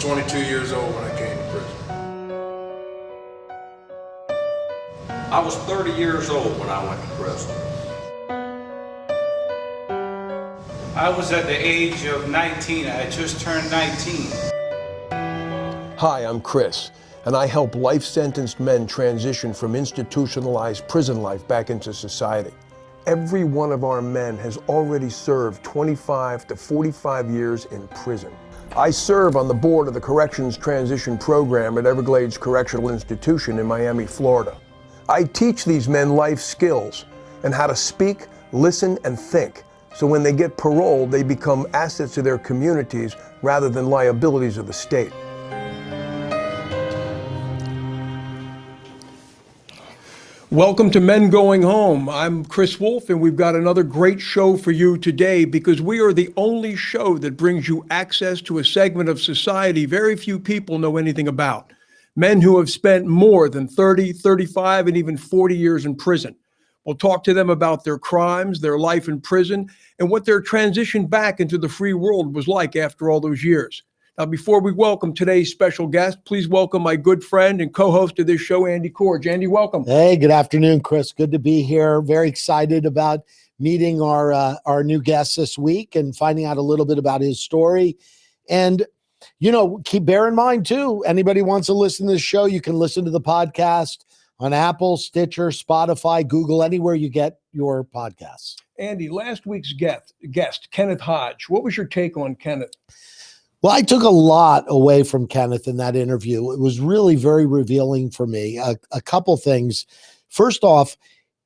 22 years old when I came to prison. I was 30 years old when I went to prison. I was at the age of 19. I had just turned 19. Hi, I'm Chris, and I help life-sentenced men transition from institutionalized prison life back into society. Every one of our men has already served 25 to 45 years in prison. I serve on the board of the Corrections Transition Program at Everglades Correctional Institution in Miami, Florida. I teach these men life skills and how to speak, listen, and think, so when they get paroled, they become assets to their communities rather than liabilities of the state. Welcome to Men Going Home. I'm Chris Wolfe, and we've got another great show for you today because we are the only show that brings you access to a segment of society very few people know anything about. Men who have spent more than 30, 35, and even 40 years in prison. We'll talk to them about their crimes, their life in prison, and what their transition back into the free world was like after all those years. Now, before we welcome today's special guest, please welcome my good friend and co-host of this show, Andy Korge. Andy, welcome. Hey, good afternoon, Chris. Good to be here. Very excited about meeting our new guest this week and finding out a little bit about his story. And, you know, bear in mind, too, anybody wants to listen to this show, you can listen to the podcast on Apple, Stitcher, Spotify, Google, anywhere you get your podcasts. Andy, last week's guest, Kenneth Hodge. What was your take on Kenneth? Well, I took a lot away from Kenneth in that interview. It was really very revealing for me. A couple things. First off,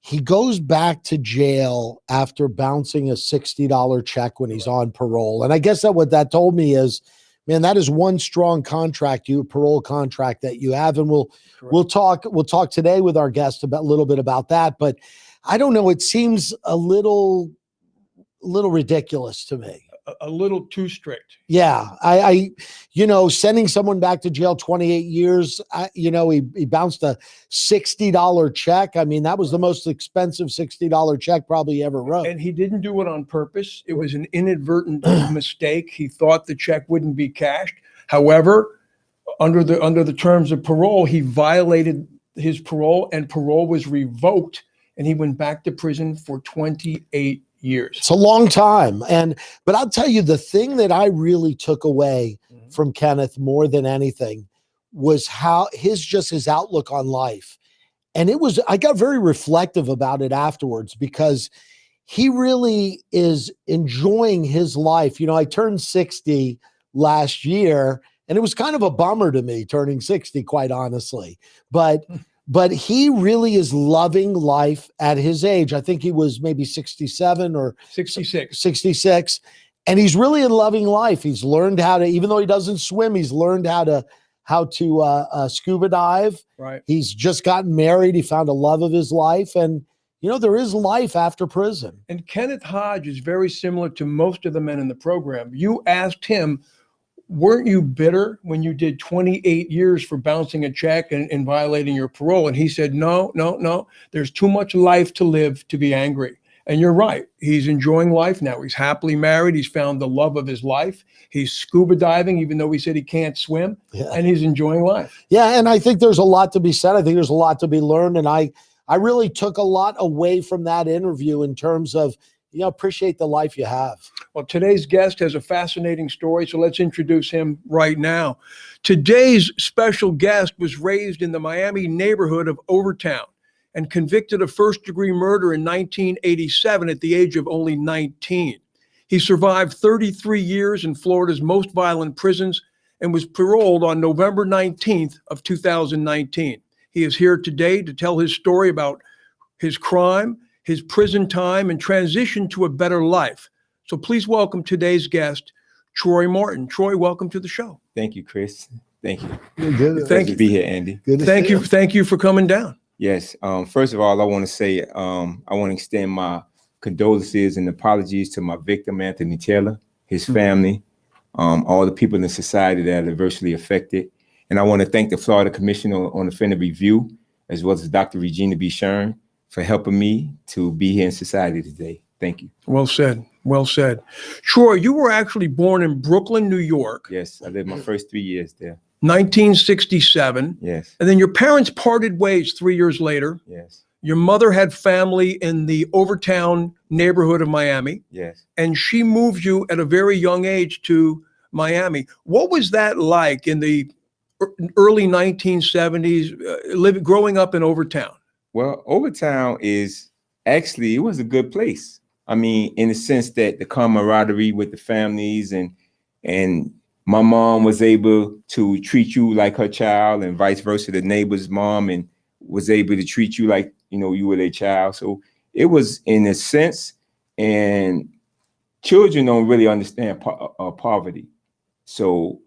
he goes back to jail after bouncing a $60 check when he's on parole. And I guess that what that told me is, man, that is one strong contract, parole contract that you have. And we'll talk today with our guest about a little bit about that. But I don't know, it seems a little ridiculous to me. A little too strict. Yeah. I sending someone back to jail 28 years, he bounced a $60 check. I mean, that was the most expensive $60 check probably he ever wrote. And he didn't do it on purpose. It was an inadvertent mistake. He thought the check wouldn't be cashed. However, under the terms of parole, he violated his parole and parole was revoked and he went back to prison for 28 years. It's a long time. But I'll tell you, the thing that I really took away from Kenneth more than anything was how his outlook on life. And I got very reflective about it afterwards because he really is enjoying his life. You know, I turned 60 last year and it was kind of a bummer to me turning 60, quite honestly, but he really is loving life at his age. I think he was maybe 67 or 66. And he's really in loving life. He's learned how to, even though he doesn't swim, he's learned how to scuba dive. Right. He's just gotten married. He found a love of his life. And, there is life after prison. And Kenneth Hodge is very similar to most of the men in the program. You asked him, weren't you bitter when you did 28 years for bouncing a check and violating your parole? And he said, no. There's too much life to live to be angry. And you're right. He's enjoying life now. He's happily married. He's found the love of his life. He's scuba diving, even though he said he can't swim. Yeah. And he's enjoying life. Yeah, and I think there's a lot to be said. I think there's a lot to be learned. And I really took a lot away from that interview in terms of, appreciate the life you have. Well, today's guest has a fascinating story, so let's introduce him right now. Today's special guest was raised in the Miami neighborhood of Overtown and convicted of first-degree murder in 1987 at the age of only 19. He survived 33 years in Florida's most violent prisons and was paroled on November 19th of 2019. He is here today to tell his story about his crime, his prison time, and transition to a better life. So please welcome today's guest, Troy Martin. Troy, welcome to the show. Thank you, Chris. Thank you. Good. Thank you to be here, Andy. Good. Thank you for coming down. Yes. First of all, I want to say I want to extend my condolences and apologies to my victim, Anthony Taylor, his family, all the people in society that are adversely affected. And I want to thank the Florida Commissioner on Offender Review, as well as Dr. Regina B. Shern, for helping me to be here in society today. Thank you. Well said. Well said. Troy, you were actually born in Brooklyn, New York, Yes, I lived my first 3 years there. 1967. Yes, And then your parents parted ways 3 years later. yes, Your mother had family in the Overtown neighborhood of Miami, yes. and she moved you at a very young age to Miami. What was that like in the early 1970s, growing up in Overtown? Well, Overtown is actually, it was a good place. I mean, in the sense that the camaraderie with the families and my mom was able to treat you like her child and vice versa. The neighbor's mom and was able to treat you like, you were their child. So it was in a sense, and children don't really understand poverty. So,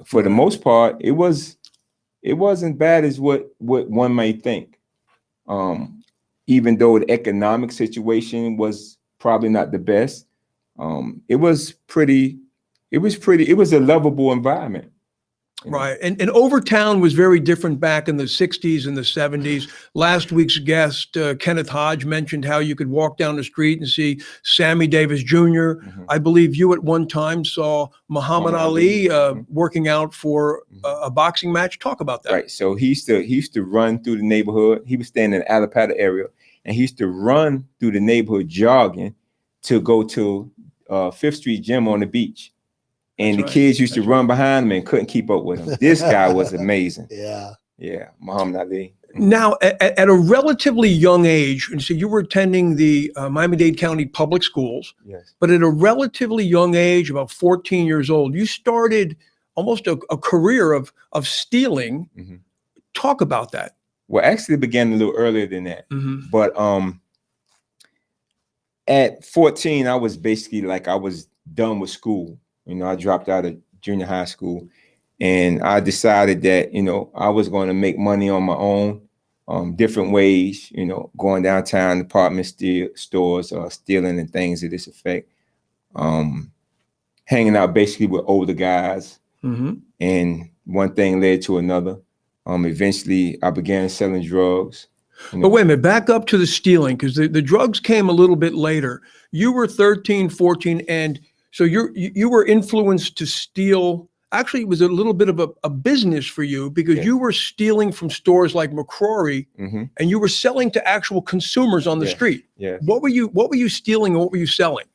for the most part, it wasn't bad as what one might think. Even though the economic situation was probably not the best, it was a lovable environment. Right. And Overtown was very different back in the 60s and the 70s. Last week's guest, Kenneth Hodge, mentioned how you could walk down the street and see Sammy Davis Jr. I believe you at one time saw Muhammad Ali working out for a boxing match. Talk about that. Right. So he used to run through the neighborhood. He was staying in the Alapata area, and he used to run through the neighborhood jogging to go to Fifth Street Gym on the beach. And the kids used to run behind him and couldn't keep up with him. This guy was amazing. Yeah, Muhammad Ali. Now, at a relatively young age, and so you were attending the Miami-Dade County Public Schools, Yes. but at a relatively young age, about 14 years old, you started almost a career of stealing. Talk about that. Well, actually, it began a little earlier than that. But at 14, I was basically like I was done with school. I dropped out of junior high school, and I decided that, I was going to make money on my own, different ways, going downtown department stores, stealing and things of this effect, hanging out basically with older guys. And one thing led to another. Eventually, I began selling drugs. But wait a minute, back up to the stealing, because the drugs came a little bit later. You were 13, 14, and so you were influenced to steal. Actually, it was a little bit of a business for you, because you were stealing from stores like McCrory, and you were selling to actual consumers on the street. Yeah. What were you stealing, and what were you selling?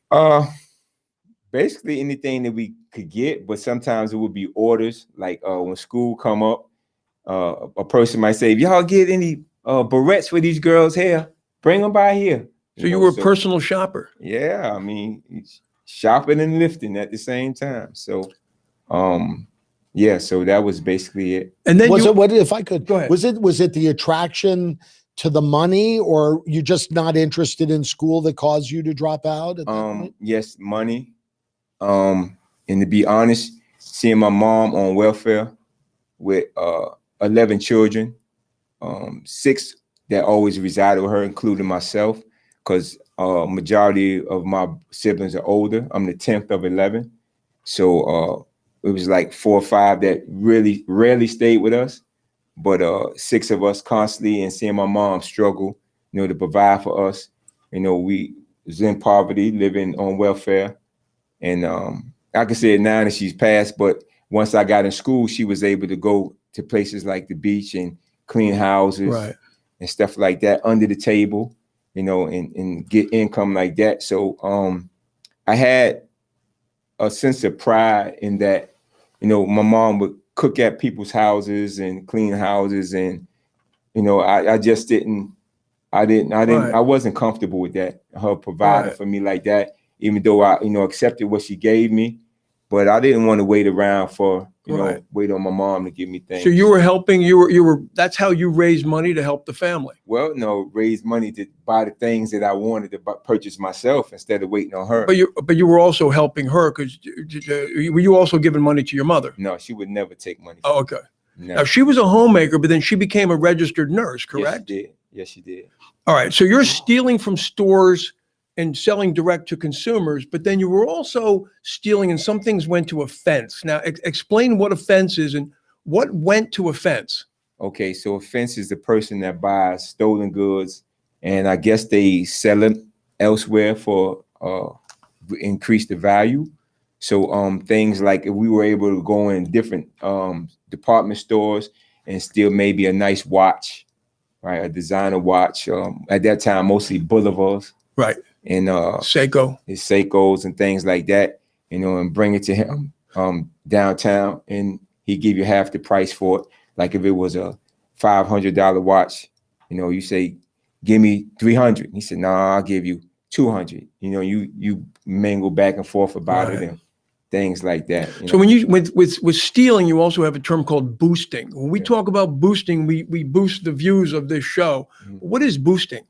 Basically anything that we could get, but sometimes it would be orders. Like when school come up, a person might say, "If y'all get any barrettes for these girls' hair, bring them by here." So you were a personal shopper. Yeah, I mean, shopping and lifting at the same time. So, so that was basically it. And then what if I could? Go ahead. Was it the attraction to the money, or you just not interested in school that caused you to drop out? At that point? Yes, money. And to be honest, seeing my mom on welfare with 11 children, 6 that always resided with her, including myself, because majority of my siblings are older. I'm the 10th of 11. So it was like 4 or 5 that really rarely stayed with us, but 6 of us constantly, and seeing my mom struggle, to provide for us. We was in poverty, living on welfare. And I can say it now that she's passed, but once I got in school, she was able to go to places like the beach and clean houses and stuff like that under the table, and get income like that. So I had a sense of pride in that, my mom would cook at people's houses and clean houses. And, I just I wasn't comfortable with that, her providing for me like that, even though I, accepted what she gave me. But I didn't want to wait around for, wait on my mom to give me things. So you were helping, you were, that's how you raised money to help the family. Well, no, raise money to buy the things that I wanted to purchase myself instead of waiting on her. But you were also helping her, because were you also giving money to your mother? No, she would never take money. Oh, okay. No. Now, she was a homemaker, but then she became a registered nurse, correct? Yes, she did. All right. So you're stealing from stores and selling direct to consumers, but then you were also stealing, and some things went to a fence. Now, explain what a fence is and what went to a fence. Okay, so a fence is the person that buys stolen goods, and I guess they sell it elsewhere for increase the value. So things like if we were able to go in different department stores and steal maybe a nice watch, right, a designer watch. At that time, mostly Boulevards, Right. And Seiko. his Seikos and things like that, and bring it to him downtown, and he give you half the price for it. Like if it was a $500 watch, you say, give me 300. He said, nah, I'll give you 200. You mingle back and forth about it and things like that. So when you with stealing, you also have a term called boosting. When we talk about boosting, we boost the views of this show. What is boosting?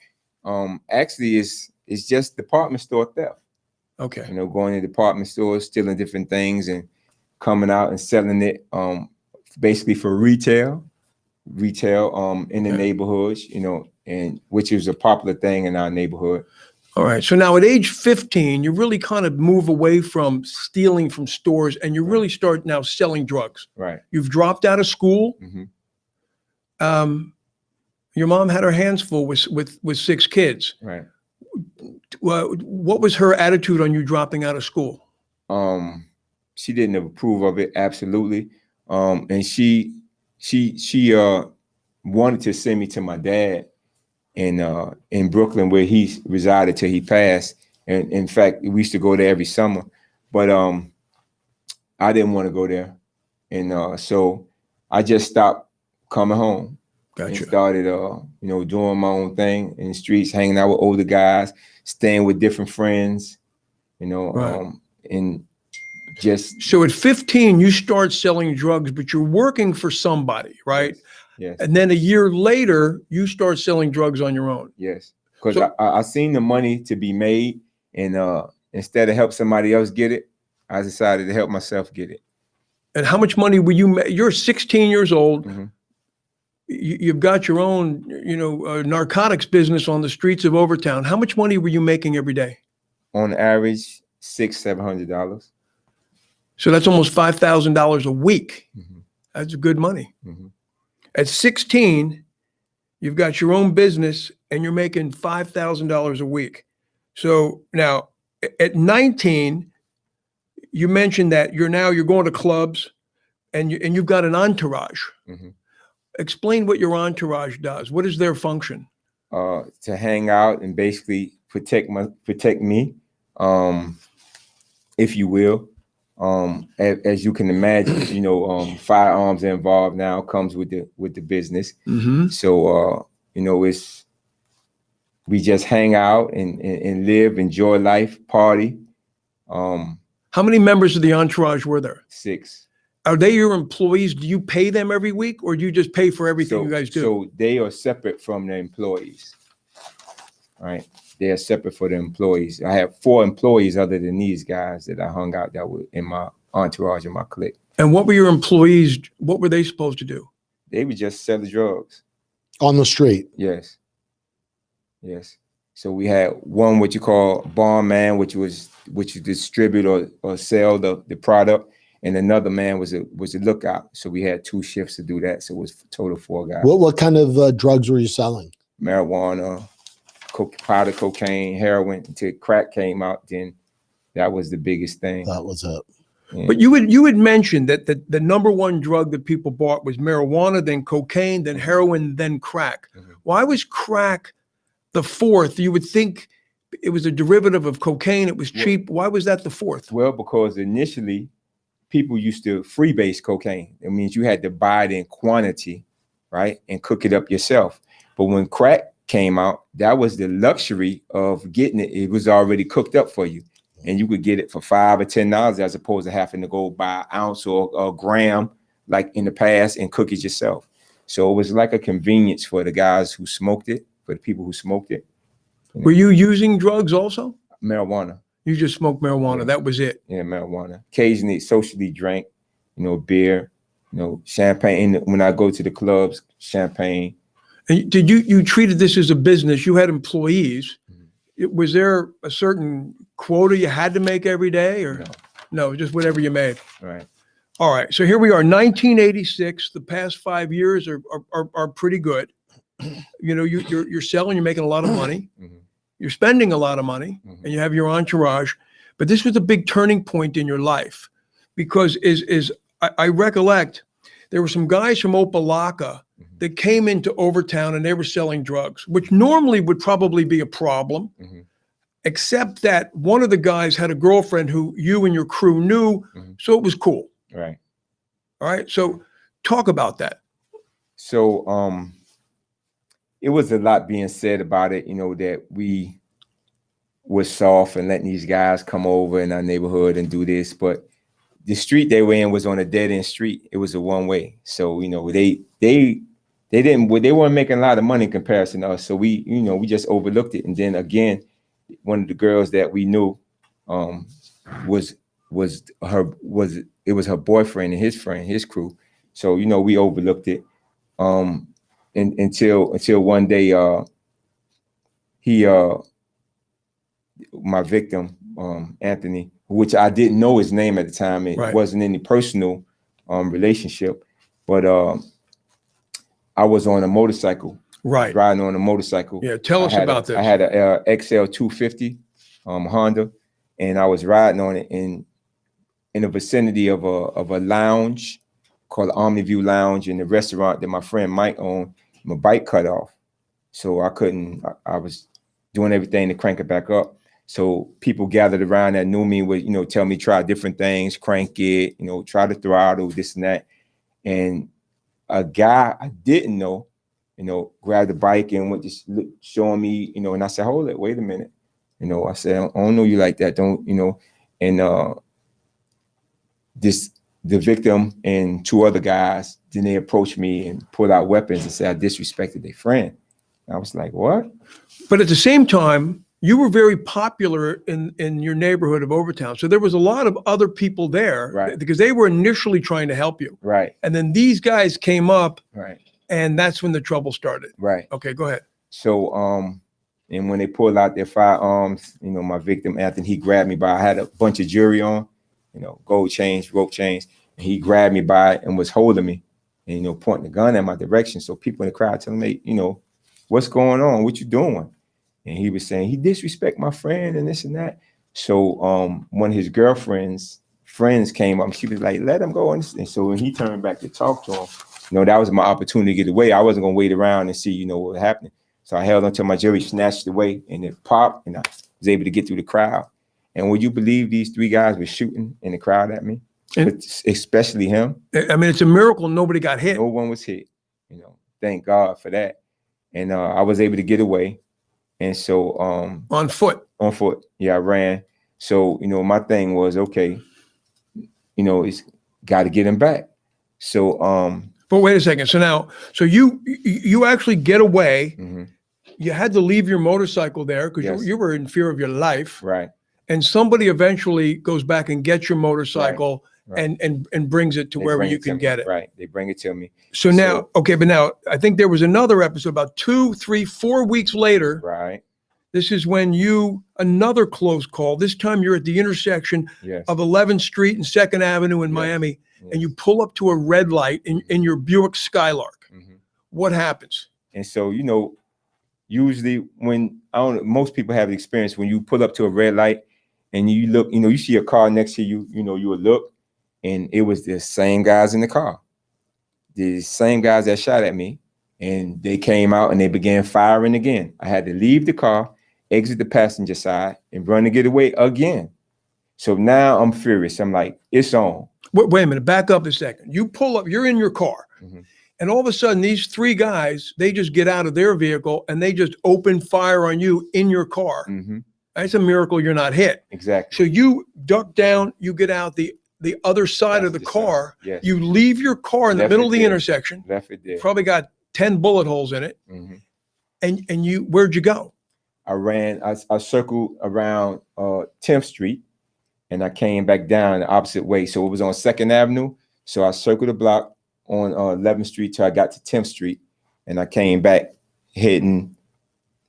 Actually, it's just department store theft. Okay. Going to department stores, stealing different things, and coming out and selling it. Basically for retail in the neighborhoods. And which is a popular thing in our neighborhood. All right. So now at age 15, you really kind of move away from stealing from stores and you really start now selling drugs. Right. You've dropped out of school. Mm-hmm. Your mom had her hands full with 6 kids. Right. What was her attitude on you dropping out of school? She didn't approve of it. Absolutely. And she wanted to send me to my dad in Brooklyn, where he resided till he passed. And in fact, we used to go there every summer, but I didn't want to go there. And so I just stopped coming home. Gotcha. And started, doing my own thing in the streets, hanging out with older guys, staying with different friends, Right. And just. So at 15, you start selling drugs, but you're working for somebody, right? Yes. And then a year later, you start selling drugs on your own. Yes. Because I seen the money to be made, and instead of help somebody else get it, I decided to help myself get it. And how much money were you? You're 16 years old. Mm-hmm. You've got your own, narcotics business on the streets of Overtown. How much money were you making every day? On average, $600-700. So that's almost $5,000 a week. Mm-hmm. That's good money. Mm-hmm. At 16, you've got your own business and you're making $5,000 a week. So now at 19, you mentioned that you're going to clubs and you've got an entourage. Mm-hmm. Explain what your entourage does. What is their function? To hang out and basically protect me, if you will. As you can imagine, firearms are involved now, comes with the business. Mm-hmm. So we just hang out and live, enjoy life, party. How many members of the entourage were there? 6. Are they your employees? Do you pay them every week, or do you just pay for everything you guys do? So they are separate from the employees. Right? They are separate for the employees. I have 4 employees other than these guys that I hung out that were in my entourage and my clique. And what were your employees? What were they supposed to do? They would just sell the drugs. On the street? Yes. Yes. So we had one, what you call barman, which you distribute or sell the product. And another man was a lookout. So we had 2 shifts to do that. So it was total 4 guys. What kind of drugs were you selling? Marijuana, powder cocaine, heroin, until crack came out. Then that was the biggest thing. That was it. Yeah. But you had mentioned that the number one drug that people bought was marijuana, then cocaine, then heroin, then crack. Mm-hmm. Why was crack the 4th? You would think it was a derivative of cocaine. It was cheap. Why was that the 4th? Well, because initially people used to freebase cocaine. It means you had to buy it in quantity, right, and cook it up yourself. But when crack came out, that was the luxury of getting it. It was already cooked up for you, and you could get it for $5 or $10 as opposed to having to go buy an ounce or a gram like in the past and cook it yourself. So it was like a convenience for the guys who smoked it, for the people who smoked it. Were you using drugs also? Marijuana. You just smoked marijuana. Yeah. That was it. Yeah, marijuana. Occasionally, socially drank, beer, champagne. And when I go to the clubs, champagne. And did you treated this as a business? You had employees. Was there a certain quota you had to make every day, or no, just whatever you made? Right. All right. So here we are, 1986. The past 5 years are pretty good. You're selling. You're making a lot of money. Mm-hmm. you're spending a lot of money and you have your entourage, but this was a big turning point in your life because I recollect there were some guys from Opelika that came into Overtown and they were selling drugs, which normally would probably be a problem, except that one of the guys had a girlfriend who you and your crew knew, so it was cool. Right. All right. So talk about that. So it was a lot being said about it, that we were soft and letting these guys come over in our neighborhood and do this, but the street they were in was on a dead end street. It was a one way. So, they weren't making a lot of money in comparison to us. So we just overlooked it. And then again, one of the girls that we knew was her boyfriend and his friend, his crew. So, we overlooked it. Until one day my victim, Anthony, which I didn't know his name at the time. It wasn't any personal relationship, but I was on a motorcycle, riding on a motorcycle. Yeah, tell us about this. I had a XL 250 Honda, and I was riding on it in the vicinity of a lounge called Omniview Lounge, in the restaurant that my friend Mike owned. My bike cut off, so I was doing everything to crank it back up. So people gathered around that knew me would, tell me try different things, crank it, try the throttle, this and that. And a guy I didn't know, grabbed the bike and went just showing me, and I said, hold it, wait a minute. I said, I don't know you like that, don't, and the victim and two other guys, then they approached me and pulled out weapons and said I disrespected their friend. And I was like, what? But at the same time, you were very popular in your neighborhood of Overtown. So there was a lot of other people there because they were initially trying to help you. Right. And then these guys came up. Right. And that's when the trouble started. Right. Okay, go ahead. So, and when they pulled out their firearms, my victim, Anthony, he grabbed me I had a bunch of jewelry on, gold chains, rope chains. And he grabbed me by it and was holding me and, pointing the gun in my direction. So people in the crowd telling me, what's going on? What you doing? And he was saying, he disrespect my friend and this and that. So one of his girlfriend's friends came up, she was like, let him go. And so when he turned back to talk to him, that was my opportunity to get away. I wasn't going to wait around and see, what was happening. So I held onto my jewelry, snatched it away, and it popped, and I was able to get through the crowd. And would you believe these three guys were shooting in the crowd at me? And especially him. I mean, it's a miracle nobody got hit. No one was hit, thank God for that. And I was able to get away. And so on foot. Yeah, I ran. So, my thing was, okay, it's got to get him back. So but wait a second. So now, you actually get away. You had to leave your motorcycle there because you were in fear of your life. Right. And somebody eventually goes back and gets your motorcycle and brings it to wherever you can get it. Right. They bring it to me. So now, okay, but now I think there was another episode about 2, 3, 4 weeks later. Right. This is when another close call. This time you're at the intersection of 11th Street and 2nd Avenue in Miami, and you pull up to a red light in your Buick Skylark. What happens? And so, usually when, most people have the experience when you pull up to a red light and you look, you see a car next to you, you would look, and it was the same guys in the car, the same guys that shot at me, and they came out and they began firing again. I had to leave the car, exit the passenger side, and run to get away again. So now I'm furious. I'm like, it's on. Wait a minute, back up a second. You pull up, you're in your car, and all of a sudden these three guys, they just get out of their vehicle and they just open fire on you in your car. It's a miracle you're not hit. Exactly. So you duck down, you get out the other side of the car. Yes. You leave your car in the middle of the intersection. Left it there. Probably got 10 bullet holes in it. And where'd you go? I ran, I circled around 10th Street, and I came back down the opposite way. So it was on 2nd Avenue. So I circled the block on 11th Street till I got to 10th Street, and I came back heading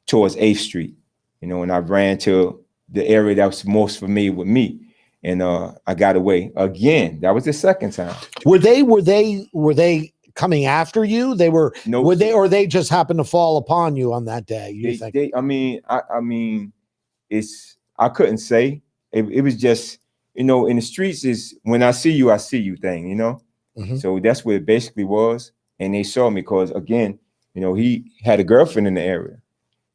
towards 8th Street, and I ran to the area that was most familiar with me, and I got away again. That was the second time. Were they coming after you? They were, No, would they, or they just happened to fall upon you on that day? You think? I mean, I couldn't say. It was just, in the streets is when I see you thing, Mhm. So that's what it basically was. And they saw me because, again, he had a girlfriend in the area.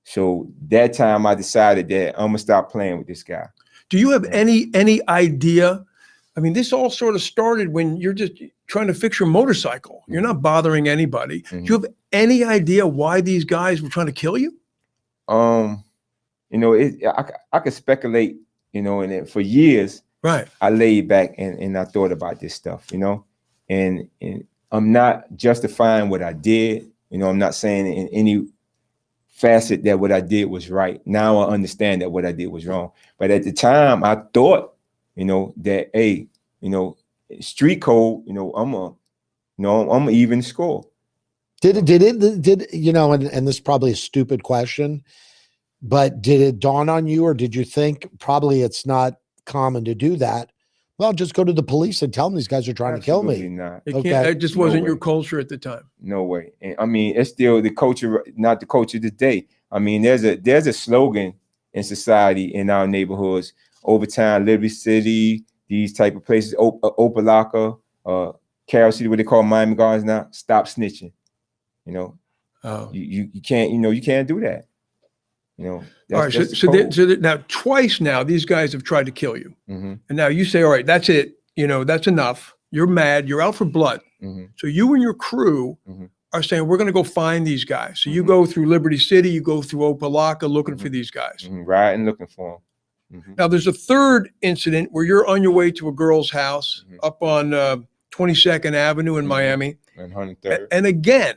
So that time I decided that I'm gonna stop playing with this guy. Do you have any idea? I mean, this all sort of started when you're just trying to fix your motorcycle. You're not bothering anybody. Do you have any idea why these guys were trying to kill you? I could speculate, and for years, Right. I laid back and I thought about this stuff, and I'm not justifying what I did. I'm not saying in any facet that what I did was right. Now I understand that what I did was wrong. But at the time, I thought, that hey, street code, I'm a even score. Did and this is probably a stupid question, but did it dawn on you, or did you think probably it's not common to do that? Well, just go to the police and tell them these guys are trying to kill me. Absolutely not. It just wasn't your culture at the time. No way. And I mean, it's still the culture, not the culture today. I mean, there's a slogan in society in our neighborhoods: Overtown, Liberty City, these type of places, Opelika, Carroll City, what they call Miami Gardens now. Stop snitching. You can't. You can't do that. All right. So now twice now these guys have tried to kill you, and now you say, all right, that's it. That's enough. You're mad. You're out for blood. So you and your crew are saying, we're going to go find these guys. So you go through Liberty City, you go through Opelika looking for these guys. Right, and looking for them. Now there's a third incident where you're on your way to a girl's house up on 22nd Avenue in Miami. And 103rd. And again,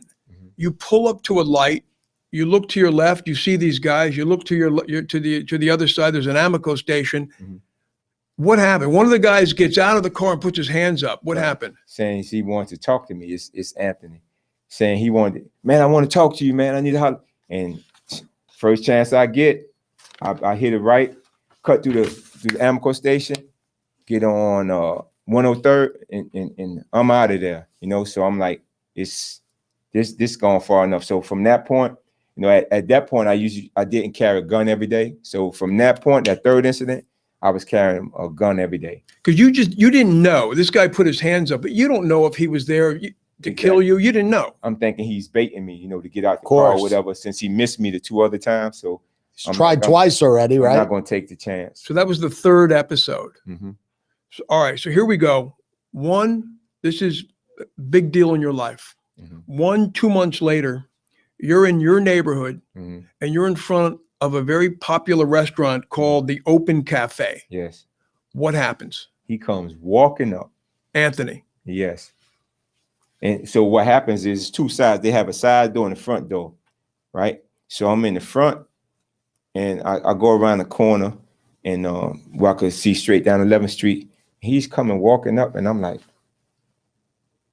you pull up to a light. You look to your left, you see these guys. You look to to the other side. There's an Amoco station. What happened? One of the guys gets out of the car and puts his hands up. What happened? Saying he wants to talk to me. It's Anthony. Saying he wanted, man, I want to talk to you, man. I need to holler. And first chance I get, I hit it right, cut through the Amoco station, get on 103rd, and I'm out of there. So I'm like, this gone far enough. So from that point, at that point, I didn't carry a gun every day. So from that point, that third incident, I was carrying a gun every day. Because you didn't know. This guy put his hands up, but you don't know if he was there to kill you. You didn't know. I'm thinking he's baiting me, to get out the car or whatever, since he missed me the 2 other times. So he's tried twice already, right? I'm not going to take the chance. So that was the third episode. So, all right. So here we go. One, this is a big deal in your life. 2 months later, you're in your neighborhood and you're in front of a very popular restaurant called the Open Cafe. Yes. What happens? He comes walking up. Anthony. Yes. And so what happens is 2 sides. They have a side door and a front door, right? So I'm in the front and I go around the corner and where I could see straight down 11th Street. He's coming walking up and I'm like,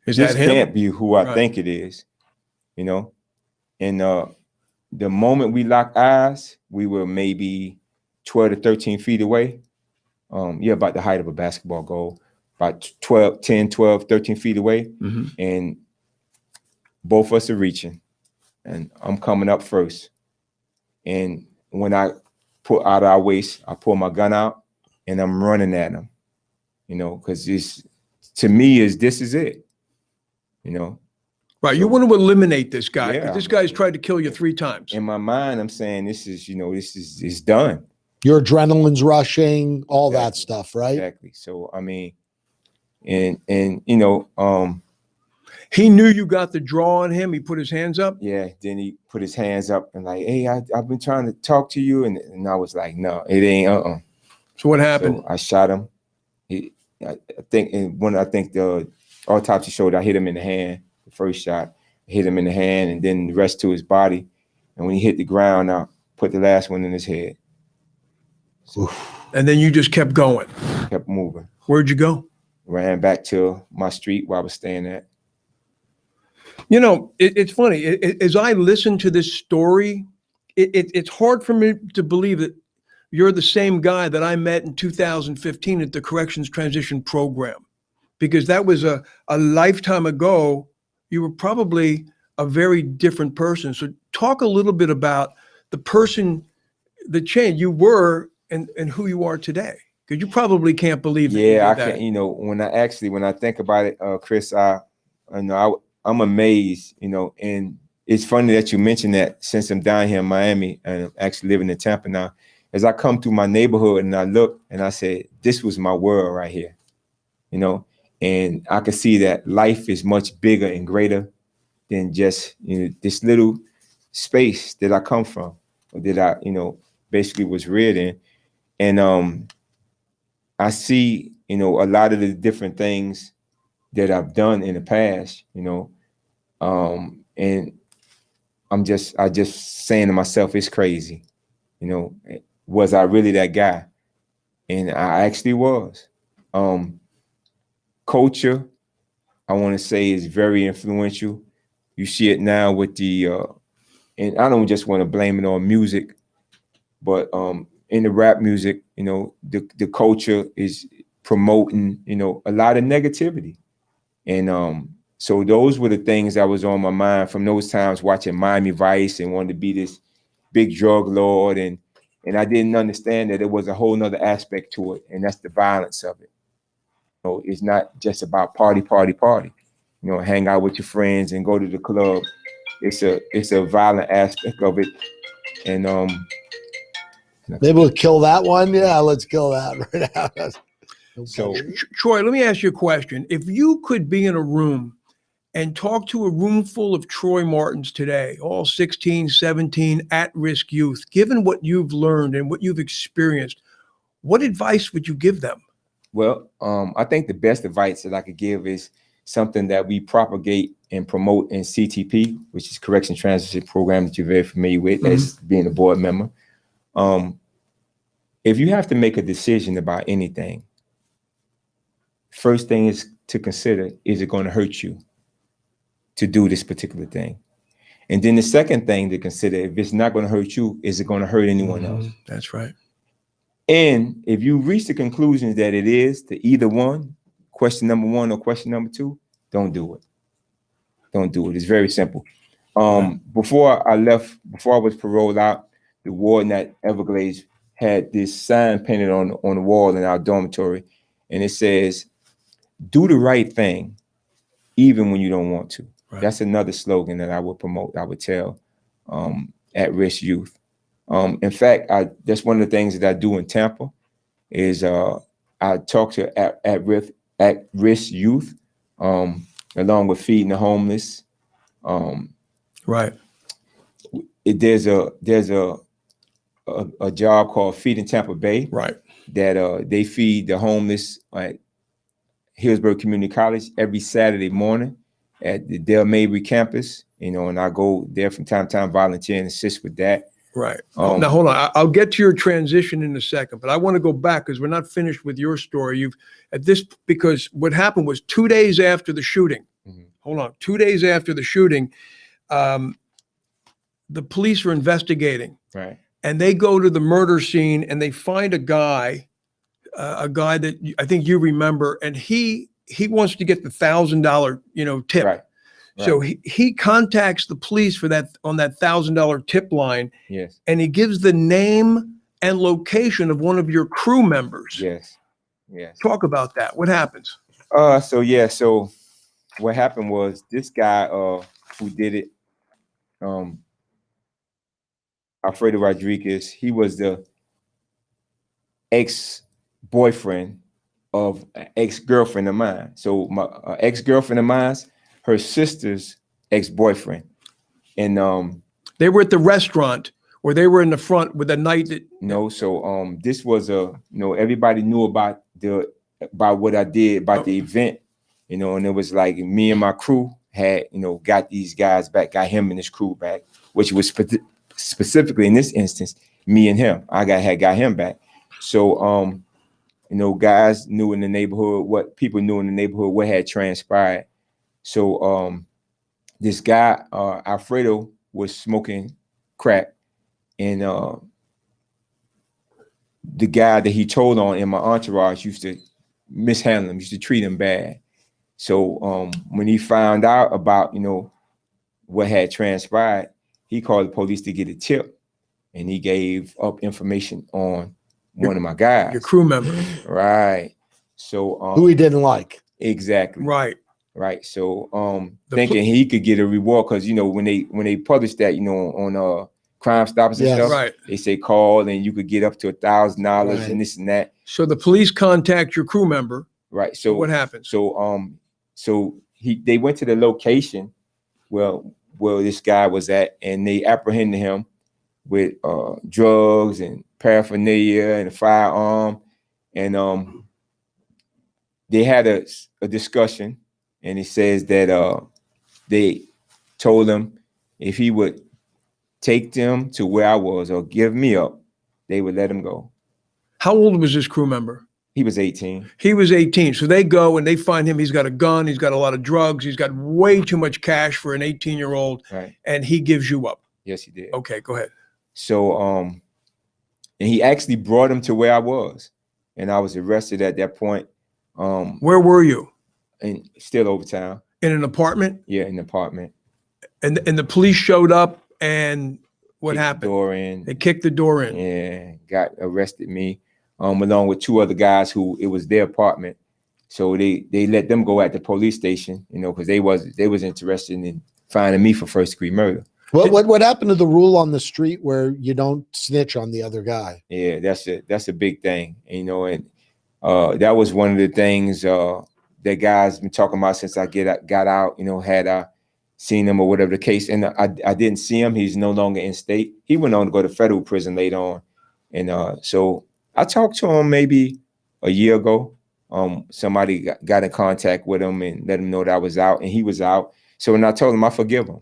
is this that him? can't be who I think it is, And the moment we locked eyes, we were maybe 12 to 13 feet away. About the height of a basketball goal, about 10, 12, 13 feet away. And both of us are reaching. And I'm coming up first. And when I put out our waist, I pull my gun out and I'm running at him, because this is it. Right. You want to eliminate this guy. Yeah. This guy's tried to kill you 3 times. In my mind, I'm saying this is done. Your adrenaline's rushing, all that stuff, right? Exactly. So I mean, and he knew you got the draw on him. He put his hands up. Yeah. Then he put his hands up and like, hey, I've been trying to talk to you, and I was like, no, it ain't. So what happened? So I shot him. I think the autopsy showed I hit him in the hand. The first shot, I hit him in the hand, and then the rest to his body. And when he hit the ground, I put the last one in his head. So, and then you just kept going. Kept moving. Where'd you go? Ran back to my street where I was staying at. It's funny. As I listen to this story, it's hard for me to believe that you're the same guy that I met in 2015 at the Corrections Transition Program, because that was a lifetime ago. you were probably a very different person. So talk a little bit about the person, the change you were and who you are today. Because you probably can't believe that you Yeah, I did that. can't. When I think about it, Chris, I'm amazed. And it's funny that you mentioned that since I'm down here in Miami and I'm actually living in Tampa now. As I come through my neighborhood and I look and I say, this was my world right here. And I can see that life is much bigger and greater than just this little space that I come from, or that I basically was reared in. And I see a lot of the different things that I've done in the past, and I just saying to myself, it's crazy, was I really that guy? And I actually was. Culture, I want to say, is very influential. You see it now with and I don't just want to blame it on music, but in the rap music, the culture is promoting, a lot of negativity. And so those were the things that was on my mind from those times watching Miami Vice and wanting to be this big drug lord. And I didn't understand that there was a whole nother aspect to it, and that's the violence of it. It's not just about party, hang out with your friends and go to the club. It's a violent aspect of it. And Maybe we'll kill that one. Yeah, let's kill that right now. so Troy, let me ask you a question. If you could be in a room and talk to a room full of Troy Martins today, all 16, 17 at-risk youth, given what you've learned and what you've experienced, what advice would you give them? Well, I think the best advice that I could give is something that we propagate and promote in CTP, which is Correction Transition Program, that you're very familiar with as being a board member. If you have to make a decision about anything, first thing is to consider, is it going to hurt you to do this particular thing? And then the second thing to consider, if it's not going to hurt you, is it going to hurt anyone else? That's right. And if you reach the conclusion that it is to either one, question number one or question number two, don't do it. Don't do it. It's very simple. Before I was paroled out, the warden at Everglades had this sign painted on the wall in our dormitory, and it says, "Do the right thing, even when you don't want to." Right. That's another slogan that I would promote. I would tell at-risk youth. In fact, that's one of the things that I do in Tampa is I talk to at-risk youth, along with feeding the homeless. Right. There's a job called Feeding Tampa Bay. Right. That they feed the homeless at Hillsborough Community College every Saturday morning at the Del Mabry campus. And I go there from time to time, volunteer and assist with that. Right. Now, hold on. I'll get to your transition in a second, but I want to go back because we're not finished with your story. Because what happened was 2 days after the shooting. Hold on. 2 days after the shooting, the police are investigating. Right. And they go to the murder scene and they find a guy that I think you remember, and he wants to get the $1,000, tip. Right. So he contacts the police for that on that $1,000 tip line. Yes. And he gives the name and location of one of your crew members. Yes. Yes. Talk about that. What happens? So what happened was this guy who did it, Alfredo Rodriguez, he was the ex-boyfriend of an ex-girlfriend of mine. So my ex-girlfriend of mine, her sister's ex-boyfriend. And they were at the restaurant, or they were in the front with a night that so this was everybody knew about what I did about the event, and it was like me and my crew had got these guys back, got him and his crew back, which was specifically in this instance me and him. I got him back. So guys knew in the neighborhood, what people knew in the neighborhood, what had transpired. So this guy, Alfredo, was smoking crack, and the guy that he told on in my entourage used to mishandle him, used to treat him bad. So when he found out about, what had transpired, he called the police to get a tip, and he gave up information on one of my guys. Your crew member. Right. So Who he didn't like. Exactly. Right. So thinking he could get a reward, because when they published that, on Crime Stoppers and stuff, right, they say call and you could get up to $1,000 and this and that. So the police contact your crew member. Right. So what happened? So they went to the location where this guy was at, and they apprehended him with drugs and paraphernalia and a firearm, and they had a discussion, and it says that they told him if he would take them to where I was or give me up, they would let him go. How old was this crew member? He was 18. He was 18. So they go and they find him. He's got a gun. He's got a lot of drugs. He's got way too much cash for an 18-year-old. Right. And he gives you up. Yes, he did. Okay, go ahead. So, and he actually brought him to where I was, and I was arrested at that point. Where were you? And still over town. In an apartment? Yeah, in an apartment. And the police showed up, and what happened? The door in. They kicked the door in. Yeah, arrested me, along with two other guys who it was their apartment. So they let them go at the police station, because they was interested in finding me for first-degree murder. What happened to the rule on the street where you don't snitch on the other guy? Yeah, that's a big thing, and that was one of the things that guys been talking about since I got out. Had I seen him or whatever the case, and I didn't see him. He's no longer in state. He went on to go to federal prison later on, and so I talked to him maybe a year ago. Somebody got in contact with him and let him know that I was out, and he was out. So when I told him I forgive him.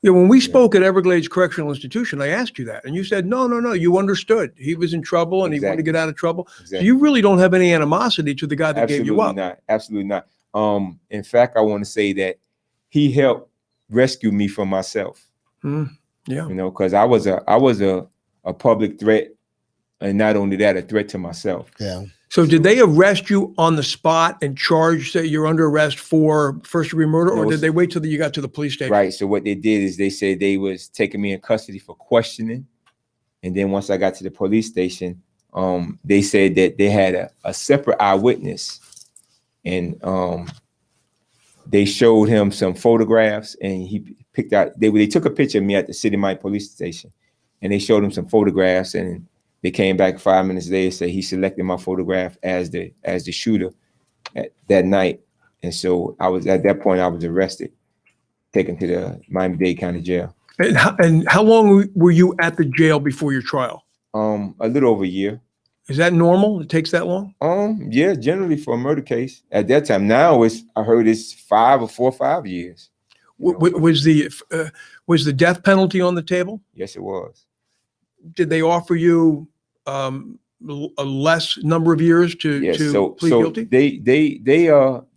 Yeah, when we spoke at Everglades Correctional Institution, I asked you that, and you said, no, you understood. He was in trouble, and he wanted to get out of trouble. Exactly. So you really don't have any animosity to the guy that gave you up. Absolutely not. In fact, I want to say that he helped rescue me from myself. Yeah. Because I was a public threat, and not only that, a threat to myself. Yeah. So did they arrest you on the spot and say you're under arrest for first-degree murder, or did they wait till you got to the police station? Right. So what they did is they said they was taking me in custody for questioning, and then once I got to the police station, they said that they had a separate eyewitness, and they showed him some photographs, and he picked out. They took a picture of me at the City Mike police station, and they showed him some photographs, and they came back 5 minutes later and said he selected my photograph as the shooter that night. And so at that point I was arrested, taken to the Miami-Dade County Jail. And how long were you at the jail before your trial? A little over a year. Is that normal? It takes that long? Yeah, generally for a murder case. At that time, now I heard it's 4 or 5 years. Was the death penalty on the table? Yes, it was. Did they offer you a less number of years to plead guilty? They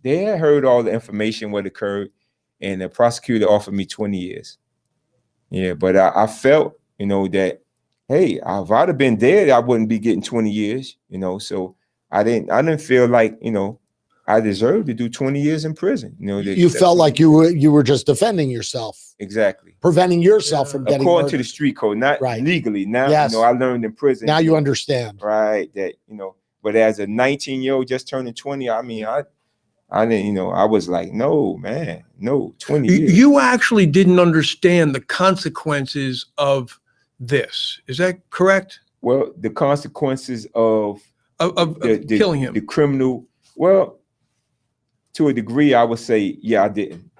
had heard all the information what occurred, and the prosecutor offered me 20 years. Yeah, but I felt, that, hey, if I'd have been dead, I wouldn't be getting 20 years, so I didn't feel like, I deserved to do 20 years in prison. You felt like you were just defending yourself. Exactly. Preventing yourself from getting according murdered. to the street code, not legally. Now, yes. I learned in prison. Now you understand. Right. That, but as a 19-year-old just turning 20, I didn't, I was like, no, man, no, 20 years. You actually didn't understand the consequences of this. Is that correct? Well, the consequences of killing him. The criminal, well, to a degree, I would say, yeah, I didn't.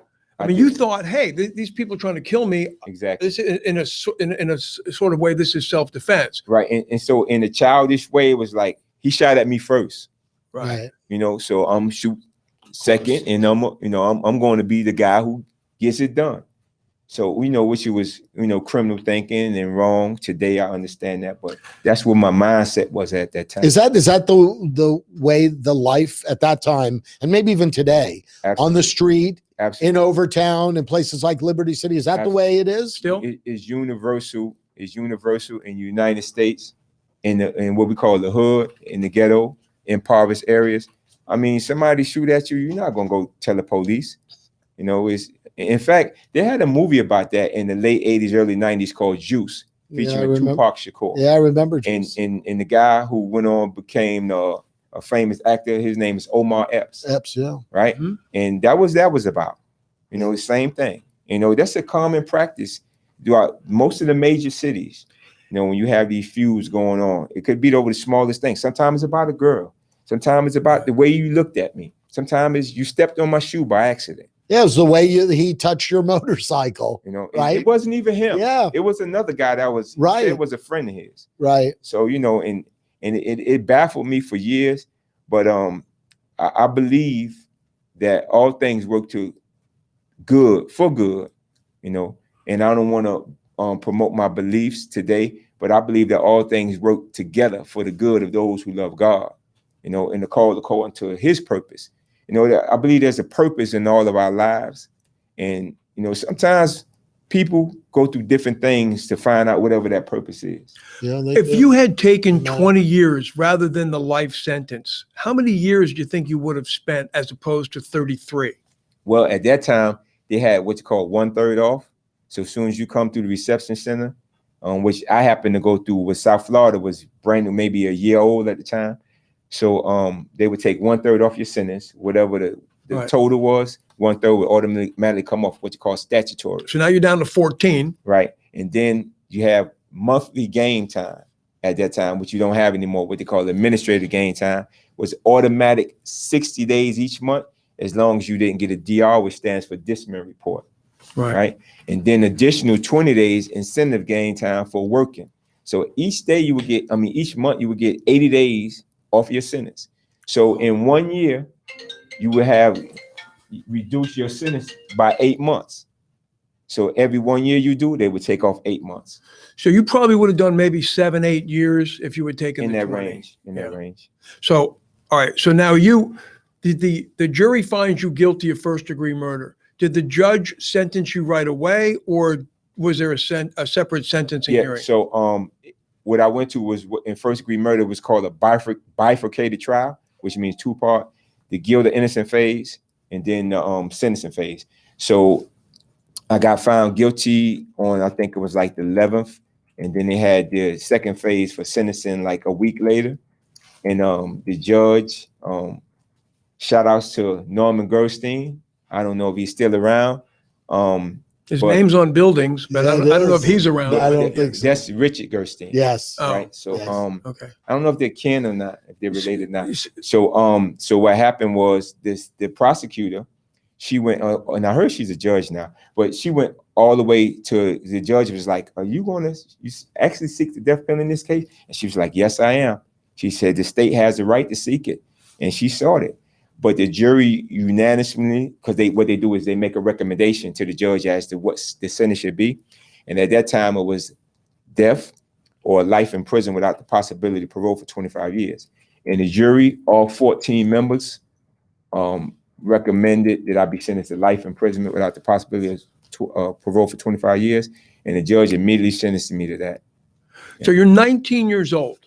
I mean, you thought, hey, these people are trying to kill me. Exactly. This in a sort of way, this is self-defense. Right. And so in a childish way, it was like he shot at me first. Right. So I'm shoot second, and I'm going to be the guy who gets it done. So which was criminal thinking and wrong. Today I understand that, but that's what my mindset was at that time. Is that the way the life at that time, and maybe even today, absolutely, on the street, absolutely, in Overtown and places like Liberty City, is that absolutely the way it is still? It is universal. It's universal in the United States, in what we call the hood, in the ghetto, impoverished areas. I mean, somebody shoot at you, you're not gonna go tell the police. You know, in fact, they had a movie about that in the late 80s, early 90s called Juice, featuring Tupac Shakur. Yeah, I remember Juice. And the guy who went on became a famous actor, his name is Omar Epps. Epps, yeah. Right? Mm-hmm. And that was about, you know, the same thing. You know, that's a common practice throughout most of the major cities. You know, when you have these feuds going on, it could be over the smallest thing. Sometimes it's about a girl. Sometimes it's about the way you looked at me. Sometimes it's you stepped on my shoe by accident. Yeah, it was the way he touched your motorcycle. You know, right? It wasn't even him. Yeah. It was another guy that was right. It was a friend of his. Right. So, you know, and it baffled me for years. But I believe that all things work for good, you know, and I don't want to promote my beliefs today, but I believe that all things work together for the good of those who love God, you know, and the call according to his purpose. You know, I believe there's a purpose in all of our lives. And, you know, sometimes people go through different things to find out whatever that purpose is. Yeah, if you had taken 20 years rather than the life sentence, how many years do you think you would have spent as opposed to 33? Well, at that time, they had what you call 1/3 off. So as soon as you come through the reception center, which I happened to go through with South Florida, was brand new, maybe a year old at the time. So they would take 1/3 off your sentence, whatever the right. total was, 1/3 would automatically come off what you call statutory. So now you're down to 14. Right. And then you have monthly game time at that time, which you don't have anymore. What they call administrative game time was automatic 60 days each month, as long as you didn't get a DR, which stands for discipline report. Right. And then additional 20 days incentive game time for working. So each day you would get, each month you would get 80 days off your sentence. So in 1 year, you would have reduced your sentence by 8 months. So every 1 year you do, they would take off 8 months. So you probably would have done maybe 7, 8 years if you had taken in the that 20. range. In that range. So, all right. So now the jury finds you guilty of first-degree murder. Did the judge sentence you right away, or was there a separate sentencing hearing? So what I went to was in first-degree murder was called a bifurcated trial, which means two-part: the guilt or innocent phase, and then the sentencing phase. So I got found guilty on, I think it was like the 11th, and then they had the second phase for sentencing like a week later. And the judge, shout outs to Norman Gerstein. I don't know if he's still around. His name's on buildings, but I don't know if he's around. I don't think so. That's Richard Gerstein. Yes. Right. So yes. Okay. I don't know if they're kin or not, if they're related or not. So what happened was the prosecutor, she went, and I heard she's a judge now, but she went all the way to the judge was like, "Are you going to actually seek the death penalty in this case?" And she was like, "Yes, I am." She said the state has the right to seek it, and she sought it. But the jury unanimously, because what they do is they make a recommendation to the judge as to what the sentence should be. And at that time, it was death or life in prison without the possibility of parole for 25 years. And the jury, all 14 members, recommended that I be sentenced to life imprisonment without the possibility of parole for 25 years. And the judge immediately sentenced me to that. So you're 19 years old.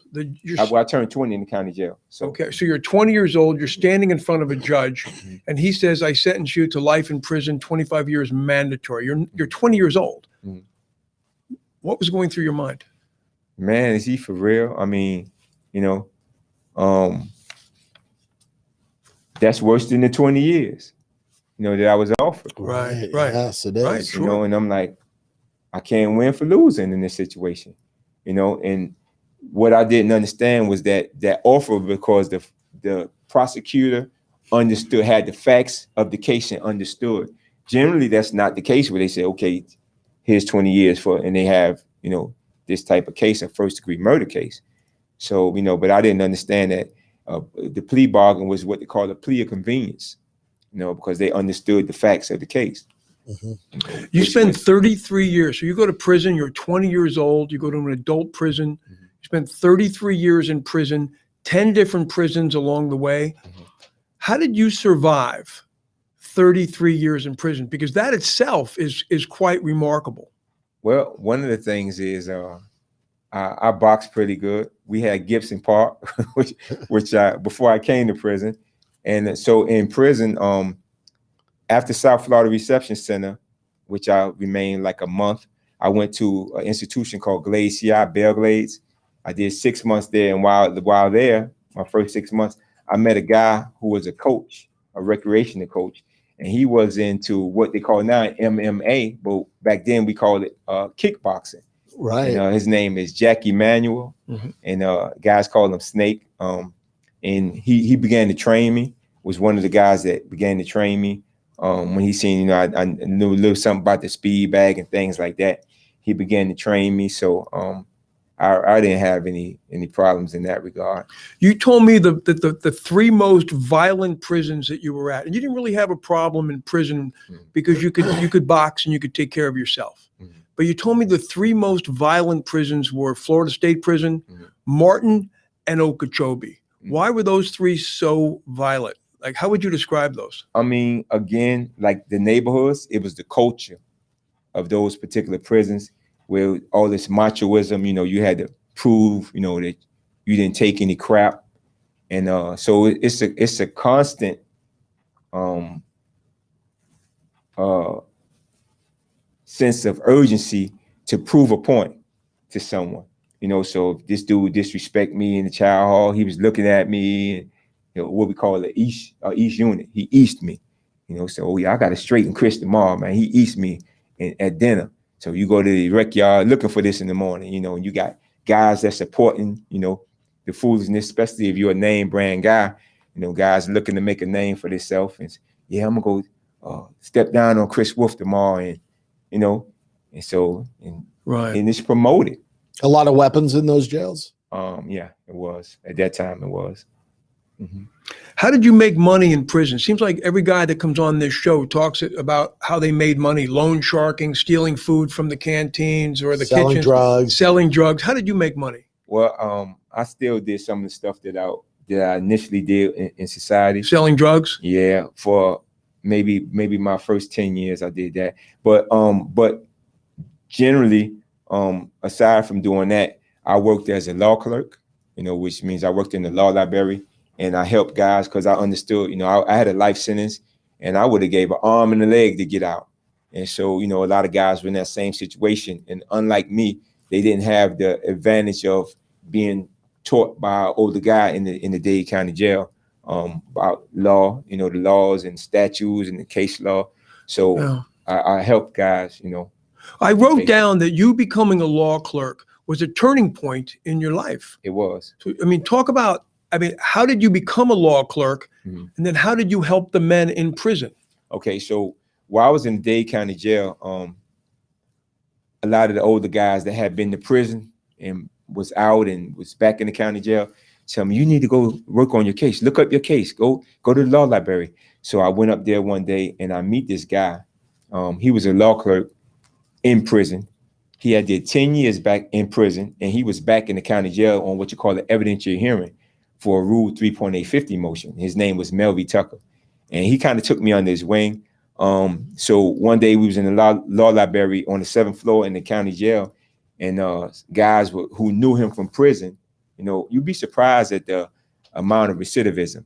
I turned 20 in the county jail. So. Okay, so you're 20 years old, you're standing in front of a judge, and he says, "I sentence you to life in prison, 25 years mandatory." You're 20 years old. Mm-hmm. What was going through your mind? Man, is he for real? I mean, that's worse than the 20 years, that I was offered. Right. Yes, it is. Right, sure. And I'm like, I can't win for losing in this situation, and what I didn't understand was that offer, because the prosecutor had the facts of the case and understood. Generally, that's not the case where they say, okay, here's 20 years and they have, this type of case, a first degree murder case. So, but I didn't understand that the plea bargain was what they call a plea of convenience, because they understood the facts of the case. Mm-hmm. You spend 33 years. So you go to prison, you're 20 years old, you go to an adult prison. Mm-hmm. You spent 33 years in prison, 10 different prisons along the way. Mm-hmm. How did you survive 33 years in prison? Because that itself is quite remarkable. Well, one of the things is I boxed pretty good. We had Gibson Park, which before I came to prison, And so in prison, after South Florida Reception Center, which I remained like a month, I went to an institution called Glades CI, Belgrades. I did 6 months there, and while there, my first 6 months, I met a guy who was a coach, a recreational coach, and he was into what they call now MMA, but back then we called it kickboxing. Right. And his name is Jack Emanuel, and guys call him Snake. And he began to train me. Was one of the guys that began to train me. When he seen, I knew a little something about the speed bag and things like that. He began to train me. So I didn't have any problems in that regard. You told me the three most violent prisons that you were at, and you didn't really have a problem in prison because you could box and you could take care of yourself. But you told me the three most violent prisons were Florida State Prison, Martin, and Okeechobee. Why were those three so violent? Like, how would you describe those? I mean, again, like the neighborhoods, it was the culture of those particular prisons where all this machoism, you had to prove, that you didn't take any crap. And so it's a constant sense of urgency to prove a point to someone. So if this dude disrespect me in the child hall, he was looking at me, and, what we call the East unit. He eased me, so I got a straighten Chris tomorrow, man. He eased me at dinner. So you go to the rec yard looking for this in the morning, and you got guys that's supporting, the foolishness, especially if you're a name brand guy, guys looking to make a name for themselves. And yeah, I'm gonna go step down on Chris Wolfe tomorrow, and right. And it's promoted. A lot of weapons in those jails. Yeah, it was. At that time, it was. How did you make money in prison? Seems like every guy that comes on this show talks about how they made money, loan sharking, stealing food from the canteens or the kitchens. Selling drugs. How did you make money? Well, I still did some of the stuff that I initially did in society. Selling drugs? Yeah, for maybe my first 10 years I did that. But generally, aside from doing that, I worked as a law clerk, which means I worked in the law library, and I helped guys because I understood, I had a life sentence, and I would have gave an arm and a leg to get out. And so, a lot of guys were in that same situation. And unlike me, they didn't have the advantage of being taught by an older guy in the Dade County Jail about law, the laws and statutes and the case law. So yeah. I helped guys, I wrote down that you becoming a law clerk was a turning point in your life. It was. So, talk about, how did you become a law clerk? And then how did you help the men in prison? Okay, so while I was in the Dade County Jail, a lot of the older guys that had been to prison and was out and was back in the county jail tell me, you need to go work on your case. Look up your case. Go to the law library. So I went up there one day and I meet this guy. He was a law clerk in prison. He had did 10 years back in prison, and he was back in the county jail on what you call the evidentiary hearing for a Rule 3.850 motion. His name was Melvie Tucker, and he kind of took me under his wing. So one day we was in the law library on the 7th floor in the county jail, and guys who knew him from prison, you'd be surprised at the amount of recidivism.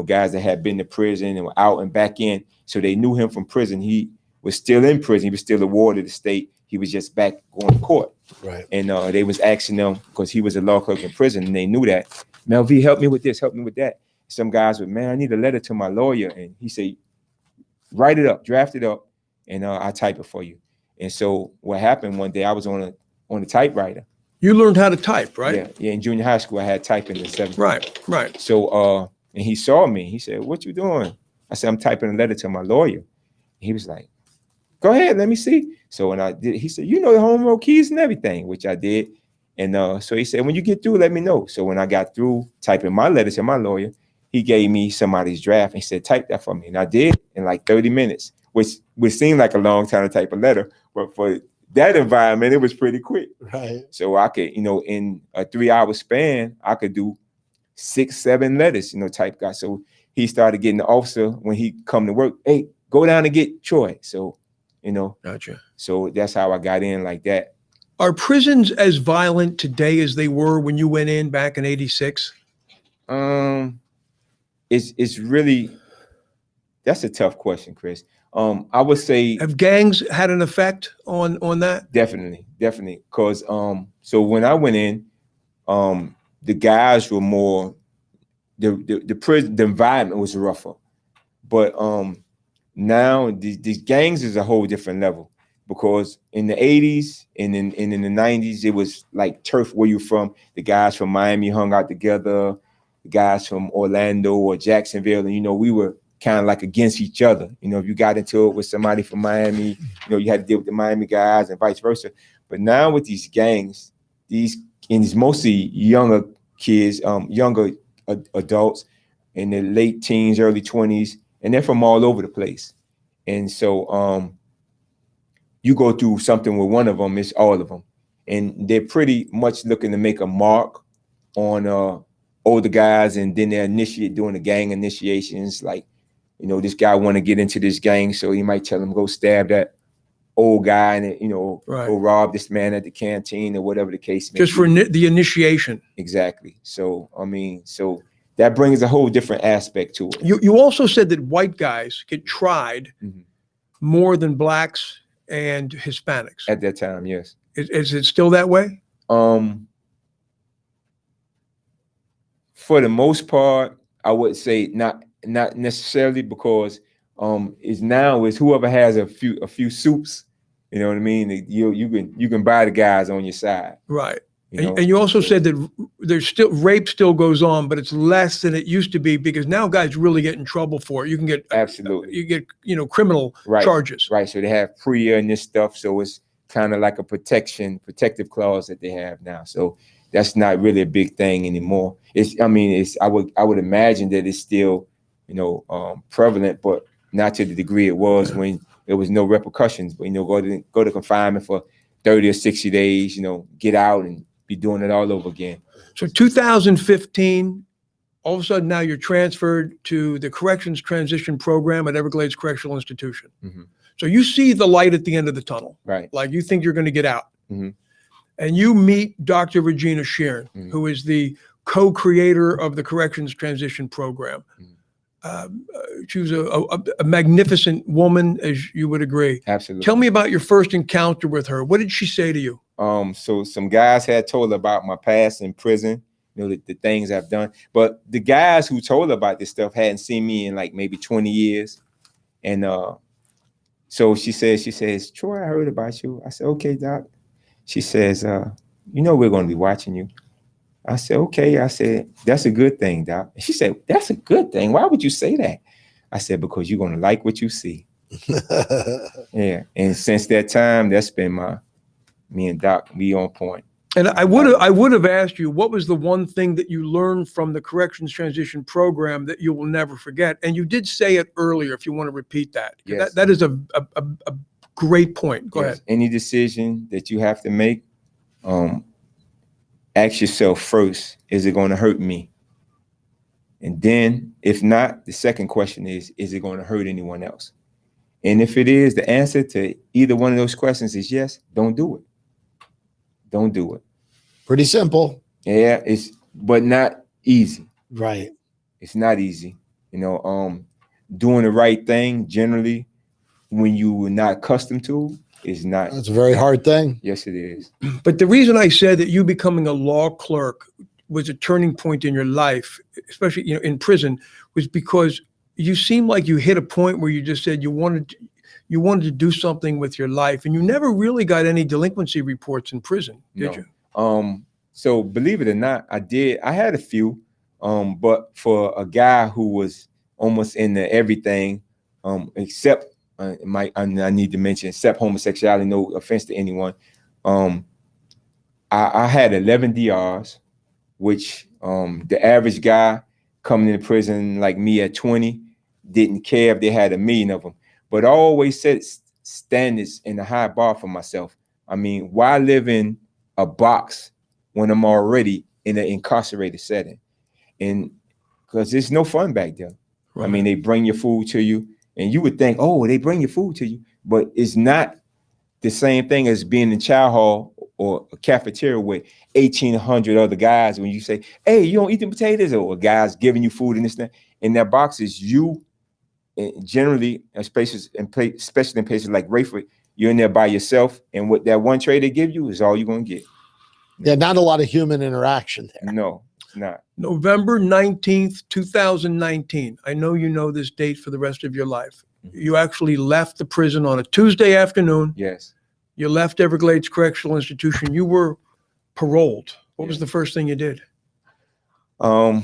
Guys that had been to prison and were out and back in, so they knew him from prison. He was still in prison. He was still a ward of the state. He was just back going to court. Right. And they was asking him, because he was a law clerk in prison, and they knew that, Melvie, help me with this, help me with that. Some guys would, man, I need a letter to my lawyer. And he said, write it up, draft it up, and I'll type it for you. And so what happened one day, I was on a typewriter. You learned how to type, right? Yeah. In junior high school, I had typing in the 7th. Right. So, and he saw me. He said, what you doing? I said, I'm typing a letter to my lawyer. He was like, go ahead, let me see. So when I did, he said, the home row keys and everything, which I did. And so he said, when you get through, let me know. So when I got through typing my letter to my lawyer, he gave me somebody's draft and he said, type that for me. And I did in like 30 minutes, which seemed like a long time to type a letter. But for that environment, it was pretty quick. Right. So I could, in a 3-hour span, I could do 6-7 letters, type guy. So he started getting the officer when he come to work, hey, go down and get Troy. So, Gotcha. So that's how I got in like that. Are prisons as violent today as they were when you went in back in '86? it's really, that's a tough question, Chris. I would say Have gangs had an effect on that? definitely, because so when I went in, the guys were more, the prison, the environment was rougher, but now these gangs is a whole different level, because in the 80s and in the 90s it was like turf, where you from. The guys from Miami hung out together, the guys from Orlando or Jacksonville, and we were kind of like against each other. If you got into it with somebody from Miami, you had to deal with the Miami guys and vice versa. But now with these gangs, it's mostly younger kids, younger adults in their late teens, early 20s, and they're from all over the place. And so you go through something with one of them, it's all of them. And they're pretty much looking to make a mark on older guys, and then they're doing the gang initiations. Like, this guy want to get into this gang, so he might tell him, go stab that old guy and, Right. go rob this man at the canteen or whatever the case may Just be. for the initiation. Exactly. So, so that brings a whole different aspect to it. You also said that white guys get tried Mhm. more than blacks and Hispanics. At that time, yes. Is it still that way? For the most part, I would say not necessarily, because is whoever has a few soups, you know what I mean? You can buy the guys on your side. Right. You know? And you also said that there's still rape still goes on, but it's less than it used to be, because now guys really get in trouble for it. You can get Absolutely. you get criminal Right. charges. Right. So they have PREA and this stuff. So it's kind of like a protective clause that they have now. So that's not really a big thing anymore. I would imagine that it's still, prevalent, but not to the degree it was when there was no repercussions. But go to confinement for 30 or 60 days, get out and be doing it all over again. So 2015, all of a sudden now you're transferred to the Corrections Transition Program at Everglades Correctional Institution. Mhm. So you see the light at the end of the tunnel. Right. Like you think you're going to get out. Mhm. And you meet Dr. Regina Sheeran, Mhm. who is the co-creator of the Corrections Transition Program. Mhm. She was a magnificent woman, as you would agree. Absolutely. Tell me about your first encounter with her. What did she say to you? So some guys had told her about my past in prison, the things I've done. But the guys who told her about this stuff hadn't seen me in like maybe 20 years. And so she says, Troy, I heard about you. I said, okay, doc. She says, we're going to be watching you. I said, okay. I said, that's a good thing, doc. She said, that's a good thing. Why would you say that? I said, because you're going to like what you see. Yeah. And since that time, that's been me and Doc, we on point. And I would have asked you, what was the one thing that you learned from the Corrections Transition Program that you will never forget? And you did say it earlier, if you want to repeat that. Yes. That is a great point. Go ahead. Any decision that you have to make, ask yourself first, is it going to hurt me? And then, if not, the second question is it going to hurt anyone else? And if it is, the answer to either one of those questions is yes, don't do it. Don't do it. Pretty simple. Yeah, but not easy. Right. It's not easy. Doing the right thing generally, when you were not accustomed to, is not. That's a very hard thing. Yes, it is. But the reason I said that you becoming a law clerk was a turning point in your life, especially in prison, was because you seemed like you hit a point where you just said you wanted to do something with your life, and you never really got any delinquency reports in prison, did you? So believe it or not, I did. I had a few, but for a guy who was almost into everything, except I need to mention, except homosexuality. No offense to anyone. I had 11 DRs, which the average guy coming into prison like me at 20 didn't care if they had 1 million of them. But I always set standards and a high bar for myself. I mean, why live in a box when I'm already in an incarcerated setting? And because there's no fun back there. Right. I mean, they bring your food to you, and you would think, oh, they bring your food to you, but it's not the same thing as being in chow hall or a cafeteria with 1,800 other guys. When you say, hey, you don't eat the potatoes, or a guy's giving you food and this and that, in that box is you. Generally, especially in places like Rayford, you're in there by yourself, and what that one tray they give you is all you're gonna get. Yeah, not a lot of human interaction there. No, it's not. November 19th, 2019. I know you know this date for the rest of your life. You actually left the prison on a Tuesday afternoon. Yes. You left Everglades Correctional Institution. You were paroled. What was the first thing you did? I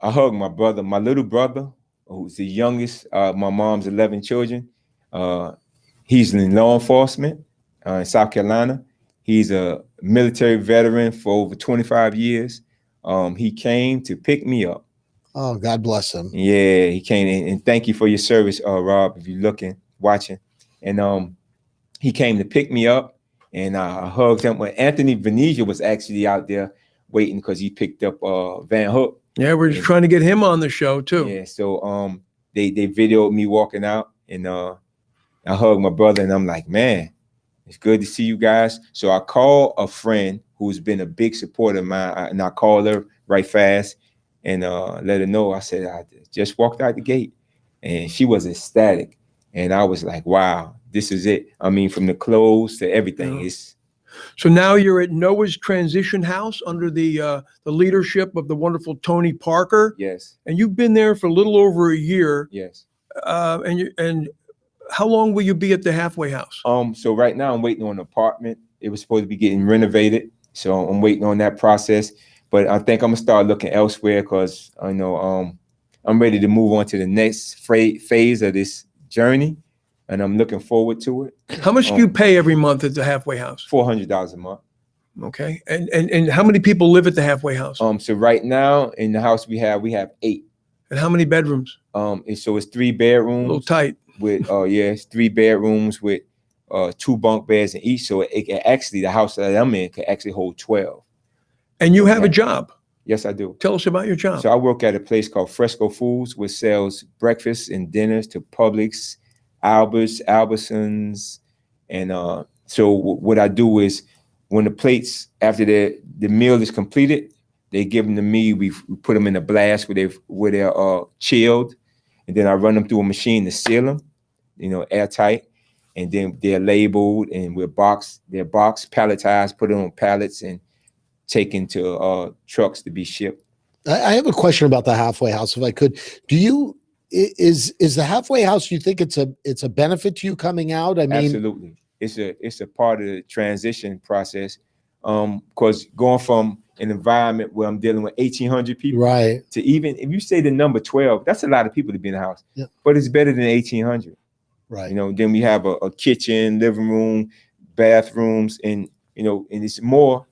hugged my brother, my little brother, who's the youngest. My mom's 11 children. He's in law enforcement in South Carolina. He's a military veteran for over 25 years. He came to pick me up. Oh, God bless him. Yeah, he came, and thank you for your service, Rob, if you're watching. And he came to pick me up, and I hugged him. Well, Anthony Venesia was actually out there waiting because he picked up Van Hook. Yeah, we're just trying to get him on the show too. Yeah, so they videoed me walking out, and I hugged my brother, and I'm like, man, it's good to see you guys. So I called a friend who's been a big supporter of mine, and I called her right fast and let her know. I said, I just walked out the gate, and she was ecstatic. And I was like, wow, this is it. I mean, from the clothes to everything. Yeah. So now you're at Noah's Transition House under the leadership of the wonderful Tony Parker. Yes. And you've been there for a little over a year. Yes. And how long will you be at the halfway house? So right now I'm waiting on an apartment. It was supposed to be getting renovated. So I'm waiting on that process. But I think I'm gonna start looking elsewhere because I know I'm ready to move on to the next phase of this journey, and I'm looking forward to it. How much do you pay every month at the halfway house? $400 a month. Okay. And how many people live at the halfway house? So right now in the house we have 8. And how many bedrooms? So it's 3 bedrooms. A little tight. With it's 3 bedrooms with 2 bunk beds in each. So it can actually, the house that I'm in can actually hold 12. And you have a job? Yes, I do. Tell us about your job. So I work at a place called Fresco Foods, which sells breakfast and dinners to Publix, Alberts, Albertsons. And so what I do is when the plates, after the meal is completed, they give them to me. We put them in a blast where they're chilled. And then I run them through a machine to seal them, airtight. And then they're labeled and they're boxed, palletized, put on pallets and taken to trucks to be shipped. I have a question about the halfway house, if I could. Is the halfway house, you think it's a benefit to you coming out? I mean, absolutely. It's a part of the transition process. Because going from an environment where I'm dealing with 1,800 people, right, to even if you say the number 12, that's a lot of people to be in the house. Yeah. But it's better than 1,800. Right. Then we have a kitchen, living room, bathrooms, and and it's more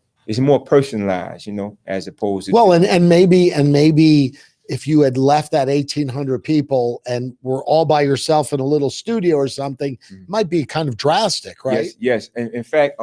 personalized, as opposed to and maybe if you had left that 1,800 people and were all by yourself in a little studio or something, might be kind of drastic, right? Yes. And in fact,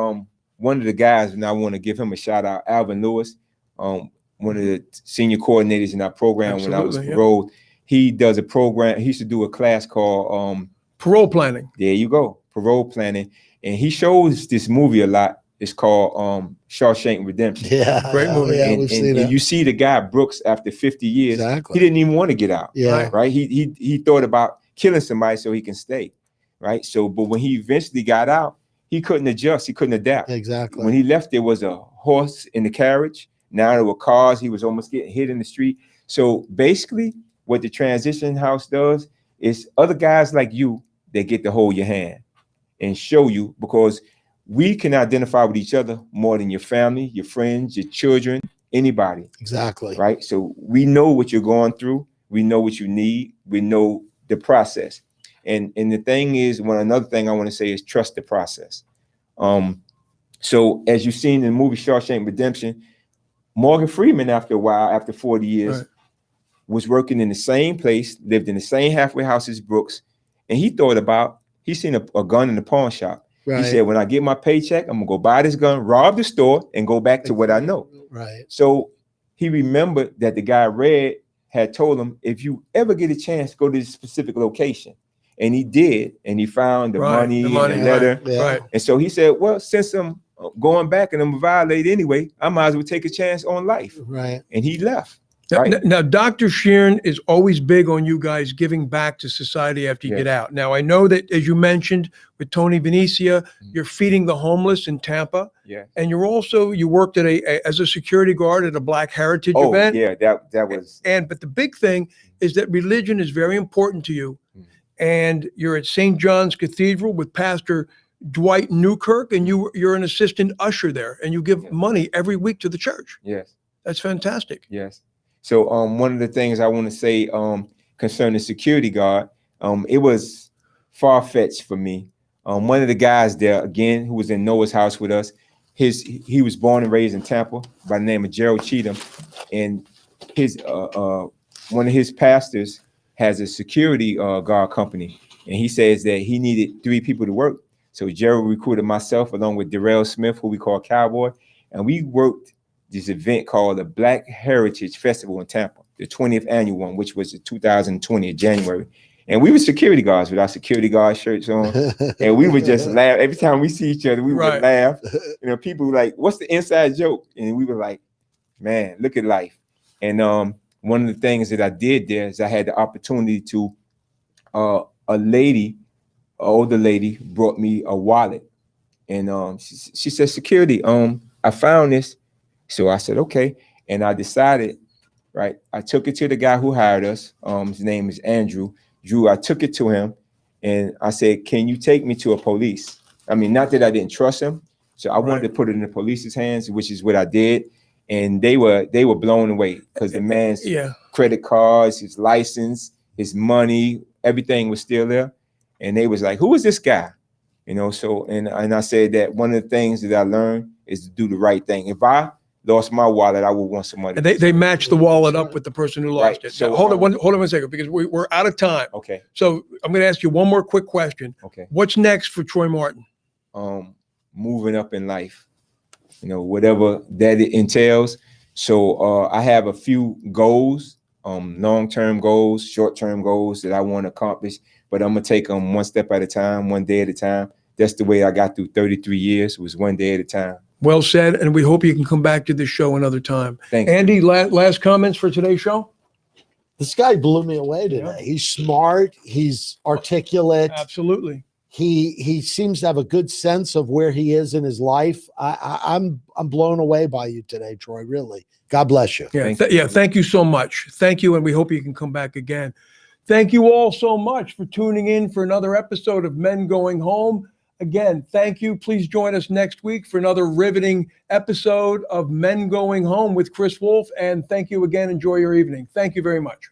one of the guys, and I want to give him a shout out, Alvin Lewis, one of the senior coordinators in our program. Absolutely, when I was paroled. He does a program. He used to do a class called parole planning. There you go, parole planning. And he shows this movie a lot. It's called Shawshank Redemption. Yeah, great movie. Yeah, and you see the guy Brooks after 50 years. Exactly. He didn't even want to get out. Yeah. Right. He thought about killing somebody so he can stay. Right. So, but when he eventually got out, he couldn't adjust. He couldn't adapt. Exactly. When he left, there was a horse in the carriage. Now there were cars. He was almost getting hit in the street. So basically, what the transition house does is other guys like you, they get to hold your hand and show you, because we can identify with each other more than your family, your friends, your children, anybody. Exactly. Right. So we know what you're going through. We know what you need. We know the process. And the thing is, another thing I want to say is trust the process. So as you've seen in the movie Shawshank Redemption, Morgan Freeman, after a while, after 40 years, right, was working in the same place, lived in the same halfway house as Brooks. And he seen a gun in the pawn shop. Right. He said, when I get my paycheck, I'm gonna go buy this gun, rob the store, and go back to what I know. Right. So he remembered that the guy Red had told him, if you ever get a chance, go to this specific location. And he did, and he found the Right, money the and money, the letter. Yeah. Right. And so he said, well, since I'm going back and I'm violated anyway, I might as well take a chance on life. Right. And he left. Now, Right. now, Dr. Sheeran is always big on you guys giving back to society after you Yes. get out. Now, I know that, as you mentioned, with Tony Venecia, you're feeding the homeless in Tampa. Yeah. And you worked at as a security guard at a Black Heritage Oh, event. yeah, that was. But the big thing is that religion is very important to you. Mhm. And you're at St. John's Cathedral with Pastor Dwight Newkirk, and you're an assistant usher there, and you give Yes. money every week to the church. Yes. That's fantastic. Yes. So one of the things I want to say concerning security guard, it was far-fetched for me. One of the guys there, again, who was in Noah's house with us, he was born and raised in Tampa by the name of Gerald Cheatham, and his one of his pastors has a security guard company, and he says that he needed 3 people to work. So Gerald recruited myself along with Darrell Smith, who we call Cowboy, and we worked this event called the Black Heritage Festival in Tampa, the 20th annual one, which was in 2020 in January. And we were security guards with our security guard shirts on, and we would just laugh every time we see each other. We Right. would laugh. You know, people were like, "What's the inside joke?" And we were like, "Man, look at life." And one of the things that I did there is I had the opportunity to a lady, an older lady, brought me a wallet, and she said, "Security, I found this." So I said, "Okay," and I decided, right? I took it to the guy who hired us. His name is Andrew. Drew, I took it to him, and I said, "Can you take me to a police?" I mean, not that I didn't trust him, so I wanted to put it in the police's hands, which is what I did, and they were blown away because the man's credit cards, his license, his money, everything was still there, and they was like, "Who is this guy?" You know. So and I said that one of the things that I learned is to do the right thing. If I lost my wallet, I would want somebody. And they matched the wallet up with the person who lost Right. it. So, Now, hold on one second, because we're out of time. Okay. So I'm going to ask you one more quick question. Okay. What's next for Troy Martin? Moving up in life, you know, whatever that it entails. So I have a few goals, long-term goals, short-term goals that I want to accomplish, but I'm gonna take them one step at a time, one day at a time. That's the way I got through 33 years, was one day at a time. Well said, and we hope you can come back to this show another time. Thanks. Andy, last comments for today's show? This guy blew me away today. Yeah. He's smart. He's articulate. Absolutely. He seems to have a good sense of where he is in his life. I'm blown away by you today, Troy. Really. God bless you. Yeah, Thank you. thank you so much. Thank you, and we hope you can come back again. Thank you all so much for tuning in for another episode of Men Going Home. Again, thank you. Please join us next week for another riveting episode of Men Going Home with Chris Wolfe. And thank you again. Enjoy your evening. Thank you very much.